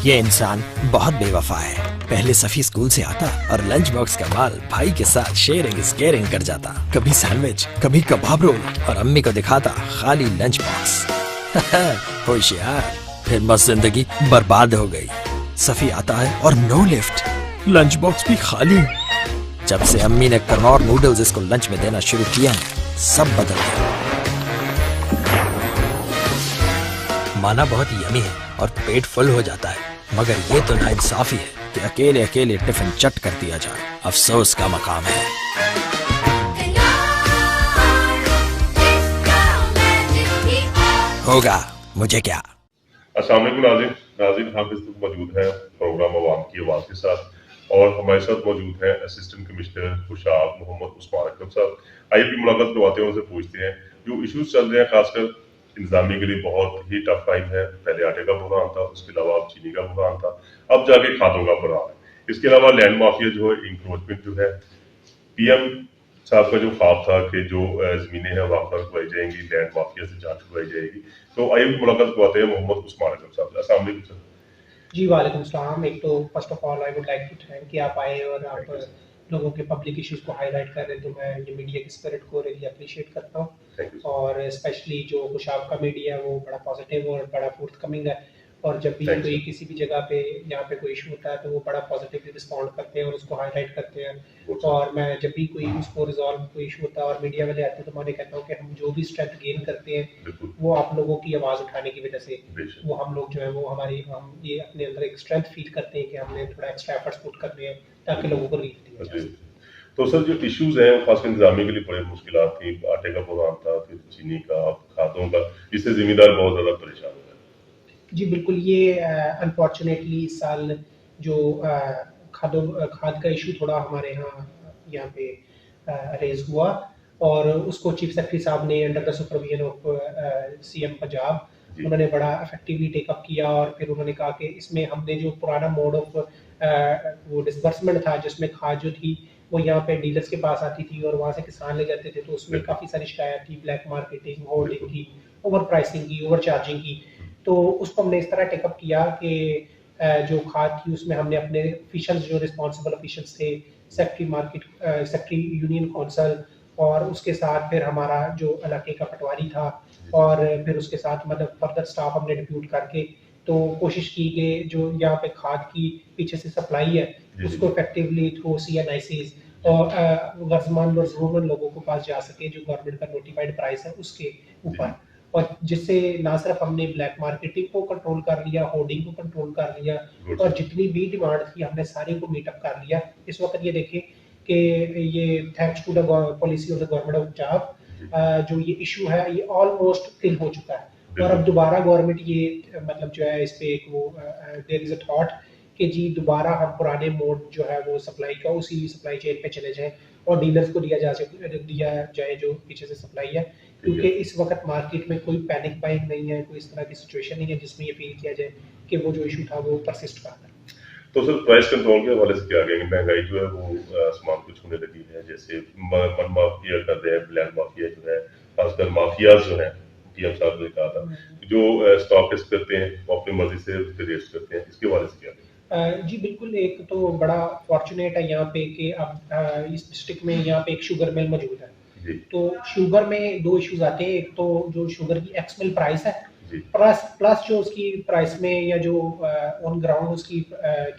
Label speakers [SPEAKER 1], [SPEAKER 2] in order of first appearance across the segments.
[SPEAKER 1] ये इंसान बहुत बेवफा है। पहले सफी स्कूल से आता और लंच बॉक्स का माल भाई के साथ शेयरिंग इज केयरिंग कर जाता। कभी सैंडविच, कभी कबाब रोल, और अम्मी को दिखाता खाली लंच बॉक्स। होशियार। फिर बस जिंदगी बर्बाद हो गई। सफी आता है और नो लिफ्ट, लंच बॉक्स भी खाली। जब से अम्मी ने कनौर नूडल्स इसको लंच में देना शुरू किया, सब बदल गया। माना बहुत यमी है और पेट फुल हो जाता है, मगर ये तो नाइंसाफी है कि अकेले अकेले टिफिन चट कर दिया जाए। अफसोस का मकाम है। होगा मुझे क्या।
[SPEAKER 2] अस्सलाम वालेकुम नाज़रीन हम इस वक्त मौजूद हैं प्रोग्राम अवाम की आवाज़ के साथ, और हमारे साथ मौजूद हैं असिस्टेंट कमिश्नर खुशाब मोहम्मद उस्मान अकरम साहब। आइए भी मुलाकात करवाते हैं, उनसे पूछते हैं जो इश्यूज चल रहे हैं, खासकर इंतजामी के लिए बहुत ही टफ टाइम है। पहले आटे का बुरहान था, उसके अलावा अब चीनी का बुरहान था, अब जाके खादों का बुरहान है। इसके अलावा लैंड माफिया जो है, इंक्रोचमेंट जो है, पीएम साहब का जो ख्वाब था कि जो जमीनें हैं वहाँ पर करवाई जाएंगी, लैंड माफिया से जांच करवाई जाएगी। तो आइए भी मुलाकात करवाते हैं मोहम्मद उस्मान अकरम साहब। अस्सलाम वालेकुम सर।
[SPEAKER 3] जी वालेकुम सलाम। एक तो first of all I would like to thank कि आप आए और आप लोगों के पब्लिक इश्यूज को हाईलाइट कर रहे हैं, तो मैं ये मीडिया की स्पिरिट को रियली अप्रिशिएट करता हूँ। और स्पेशली जो खुशाब का मीडिया है वो बड़ा पॉजिटिव और बड़ा फोर्थकमिंग है, और जब भी कोई किसी भी जगह पे यहाँ पे कोई इशू होता है तो वो बड़ा पॉजिटिवली रिस्पॉन्ड करते हैं और उसको हाईलाइट करते हैं। और मैं जब भी कोई उसको रिजॉल्व कोई इशू होता है और मीडिया वाले आते हैं तो मैं कहता हूँ कि हम जो भी स्ट्रेंथ गेन करते हैं वो आप लोगों की आवाज़ उठाने की वजह से वो हम लोग जो है वो हम ये अपने अंदर एक स्ट्रेंथ फील करते हैं कि हमने थोड़ा एक्स्ट्रा एफर्ट्स पुट करने हैं ताकि लोगों को रिलीफ दिया जाए।
[SPEAKER 2] तो सर जो इश्यूज हैं खासकर इंतजामी के लिए बड़े मुश्किलात थी, आटे का बुरहान था, फिर चीनी का, खादों का, इससे जिम्मेदार बहुत ज्यादा परेशान हो गए।
[SPEAKER 3] जी बिल्कुल, ये अनफॉर्चुनेटली इस साल जो खाद का इशू थोड़ा हमारे यहाँ पे रेज हुआ, और उसको चीफ सेक्रेटरी साहब ने under the supervision of CM Punjab उन्होंने बड़ा इफेक्टिवली टेकअप किया। और फिर उन्होंने कहा कि इसमें हमने जो पुराना मोड ऑफ वो डिसबर्समेंट था जिसमें खाद जो थी वो यहाँ पे डीलर्स के पास आती थी और वहाँ से किसान ले जाते थे, तो उसमें काफ़ी सारी शिकायत थी, ब्लैक मार्केटिंग, होर्डिंग की, ओवर प्राइसिंग की, ओवर चार्जिंग की। तो उसको हमने इस तरह टेकअप किया कि जो खाद थी उसमें हमने अपने ऑफिशियल्स जो रिस्पॉन्सिबल ऑफिशियल्स थे, secretary market, secretary union council, और उसके साथ फिर हमारा जो इलाके का पटवारी था, और फिर उसके साथ मतलब फर्दर स्टाफ हमने डिप्यूट करके तो कोशिश की कि जो यहाँ पे खाद की पीछे से सप्लाई है उसको इफेक्टिवली थ्रू CNICs और गर्जमान और ज़रूरतमंद लोगों को पास जा सके जो गवर्नमेंट का नोटिफाइड प्राइस है उसके ऊपर। और जिससे ना सिर्फ हमने ब्लैक मार्केटिंग को कंट्रोल कर लिया, होर्डिंग को कंट्रोल कर लिया, और जितनी भी डिमांड थी हमने सारी को मीटअप कर लिया। इस वक्त ये देखें कि ये thanks to the policy of the government of Punjab जो ये इशू है ये ऑलमोस्ट किल हो चुका है। और अब दोबारा गवर्नमेंट ये मतलब जो है इस पे एक वो देयर इज अ थॉट कि जी दोबारा हम पुराने मोड जो है वो सप्लाई का उसी सप्लाई चेन पे चले जाएं और डीलर्स को दिया जाए जो पीछे से सप्लाई है, क्योंकि इस वक्त मार्केट में कोई पैनिक बाइंग नहीं है, कोई इस तरह की सिचुएशन नहीं है जिसमें ये फील किया जाए कि वो जो इशू था वो परसिस्ट कर रहा है।
[SPEAKER 2] तो सर प्राइस कंट्रोल के हवाले से क्या कहेंगे? महंगाई जो है वो आसमान को छूने लगी है, जैसे मन माफिया कर रहे हैं, ब्लैक माफिया जो है, खासकर माफिया जो है, पीएम साहब ने कहा था जो स्टॉक टेस्ट करते हैं वो अपनी मर्जी से रेस्ट करते हैं, इसके हवाले से क्या कहेंगे?
[SPEAKER 3] जी बिल्कुल, एक तो बड़ा फॉर्चुनेट है यहाँ पे कि अब इस डिस्ट्रिक्ट में यहाँ पे एक शुगर मिल मौजूद है। तो शुगर में दो इश्यूज आते हैं, एक तो जो शुगर की एक्समिल प्राइस है प्लस जो उसकी प्राइस में या जो ऑन ग्राउंड उसकी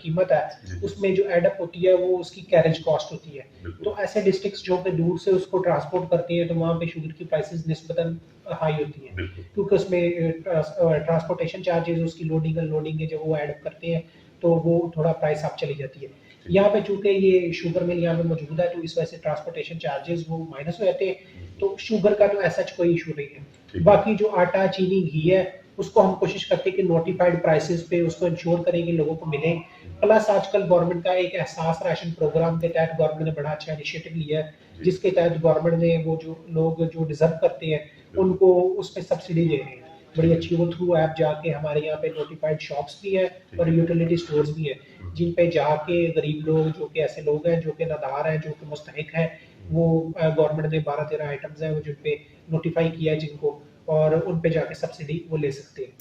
[SPEAKER 3] कीमत है उसमें जो एडअप होती है वो उसकी कैरेज कॉस्ट होती है। तो ऐसे डिस्ट्रिक्ट्स जो पे दूर से उसको ट्रांसपोर्ट करते हैं तो वहाँ पे शुगर की प्राइसेस निस्बतन हाई होती हैं, क्योंकि उसमें ट्रांसपोर्टेशन चार्जेस, उसकी लोडिंग अनलोडिंग है, जब वो एडअप करते हैं तो वो थोड़ा प्राइस अप चली जाती है। यहाँ पे चूंकि ये शुगर मिल यहाँ पे मौजूद है तो इस वजह से ट्रांसपोर्टेशन चार्जेस वो माइनस हो जाते हैं, तो शुगर का तो ऐसा कोई इशू नहीं है। बाकी जो आटा, चीनी, घी है उसको हम कोशिश करते हैं कि नोटिफाइड प्राइसेस पे उसको इंश्योर करें कि लोगों को मिले। प्लस आजकल गवर्नमेंट का एक एहसास राशन प्रोग्राम के तहत गवर्नमेंट ने बड़ा अच्छा इनिशिएटिव लिया है, जिसके तहत गवर्नमेंट ने वो जो लोग जो डिजर्व करते हैं उनको उस पर सब्सिडी दे रहे हैं। बड़ी अच्छी वो थ्रू ऐप जाके हमारे यहाँ पे नोटिफाइड शॉप्स भी है और यूटिलिटी स्टोर्स भी है, जिन पे जाके गरीब लोग जो कि ऐसे लोग हैं जो कि नादार हैं, जो कि मुस्तहिक हैं, वो गवर्नमेंट ने 12-13 आइटम्स हैं वो जिन पे नोटिफाई किया है जिनको, और उन पे जाके सब्सिडी वो ले सकते हैं।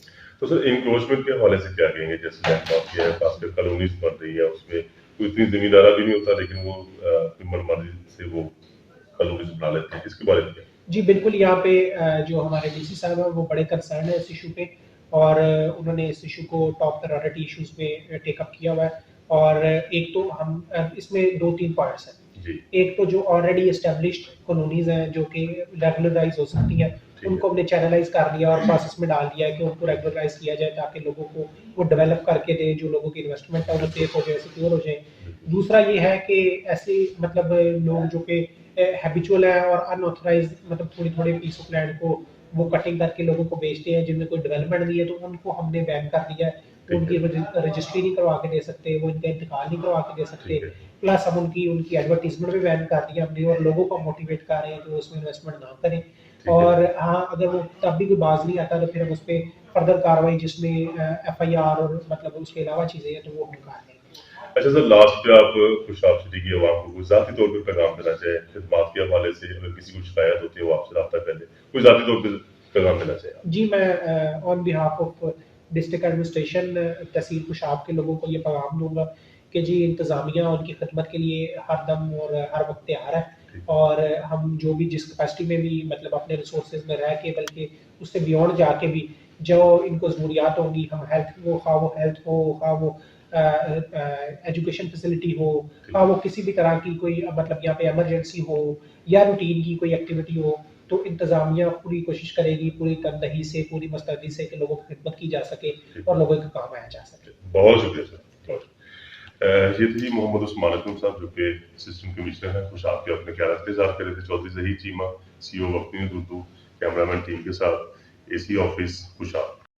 [SPEAKER 2] तो सर इंक्रोचमेंट के हवाले से क्या कहेंगे, जैसे लैंड मार्क किया है, खासकर कॉलोनीज बन रही है, उसमें कोई इतनी जमींदारा भी नहीं होता, लेकिन वो अपनी मनमानी से वो कॉलोनीज बना लेते हैं, इसके बारे में क्या?
[SPEAKER 3] जी बिल्कुल, यहाँ पे जो हमारे डीसी साहब हैं वो बड़े कंसर्न है इस इशू पे, और उन्होंने इस इशू को टॉप प्रायोरिटी इश्यूज में टेकअप किया हुआ है। और एक तो हम इसमें 2-3 पार्ट्स हैं।
[SPEAKER 2] जी।
[SPEAKER 3] एक तो जो ऑलरेडी एस्टेब्लिश्ड कॉलोनीज हैं जो कि रेगुलराइज हो सकती हैं,
[SPEAKER 2] ठीक है।
[SPEAKER 3] उनको हमने चैनलाइज कर दिया और प्रोसेस में डाल दिया है कि उनको रेगुलराइज किया जाए, ताकि लोगों को वो डेवलप करके दें, जो लोगों की इन्वेस्टमेंट है वो सेफ हो जाए, सिक्योर हो जाए। दूसरा ये है कि ऐसे मतलब लोग जो कि हैबिचुअल है और अनऑथराइज मतलब थोड़ी-थोड़ी पीस ऑफ लैंड को वो कटिंग करके लोगों को बेचते हैं, जिनमें कोई डेवलपमेंट नहीं है, तो उनको हमने बैन कर दिया है।
[SPEAKER 2] ठीक
[SPEAKER 3] उनकी
[SPEAKER 2] है।
[SPEAKER 3] रजिस्ट्री नहीं करवा के दे सकते, वो इनका इंतकाल नहीं करवा के दे सकते।
[SPEAKER 2] ठीक है।
[SPEAKER 3] प्लस हम उनकी एडवर्टाइजमेंट भी बैन कर दिया हमने, और लोगों को मोटिवेट कर रहे हैं कि वो उसमें इन्वेस्टमेंट ना करें।
[SPEAKER 2] ठीक है।
[SPEAKER 3] और हाँ, अगर वो तब भी कोई बाज नहीं आता तो फिर हम उस पे फर्दर कार्रवाई, जिसमें एफआईआर और मतलब उसके अलावा चीजें हैं, तो वो हम कर लेंगे।
[SPEAKER 2] अच्छा सर, लास्ट पे आप खुशाब सिटी की आवाम को कोई ज़ाती तौर पे पैगाम देना चाहें, खिदमात के हवाले से, अगर किसी को शिकायत होती है वो आपसे राब्ता कर ले, कोई ज़ाती तौर पे पैगाम देना चाहें आप?
[SPEAKER 3] जी, मैं on behalf of district administration tehsil Khushab के लोगों को ये पैगाम दूंगा कि जी इंतज़ामिया उनकी खिदमत के लिए हर दम और हर वक्त तैयार है,
[SPEAKER 2] ठीक।
[SPEAKER 3] और हम जो भी जिस कैपेसिटी में भी मतलब अपने रिसोर्सेज में रह के, बल्कि उससे बियॉन्ड जाके भी जो इनको ज़रूरियात होंगी, हम हेल्थ हो, खा वो एजुकेशन फैसिलिटी हो,
[SPEAKER 2] ठीक।
[SPEAKER 3] खा वो किसी भी तरह की कोई मतलब यहाँ पे इमरजेंसी हो या रूटीन की कोई एक्टिविटी हो, तो इंतज़ामिया पूरी कोशिश करेगी, पूरी तनदही से, पूरी मुस्तैदी से, कि लोगों की खिदमत की जा सके और लोगों के काम आया जा सके।
[SPEAKER 2] बहुत शुक्रिया सर, बहुत शुक्रिया। ये थे जी मोहम्मद उस्मान अकरम साहब, जो कि असिस्टेंट कमिश्नर हैं खुशाब के, अपने ख्यालात इज़हार कर रहे थे। चौधरी ज़हीर चीमा, CEO वक्फ न्यूज़ उर्दू, कैमरामैन टीम के साथ, AC ऑफिस खुशाब।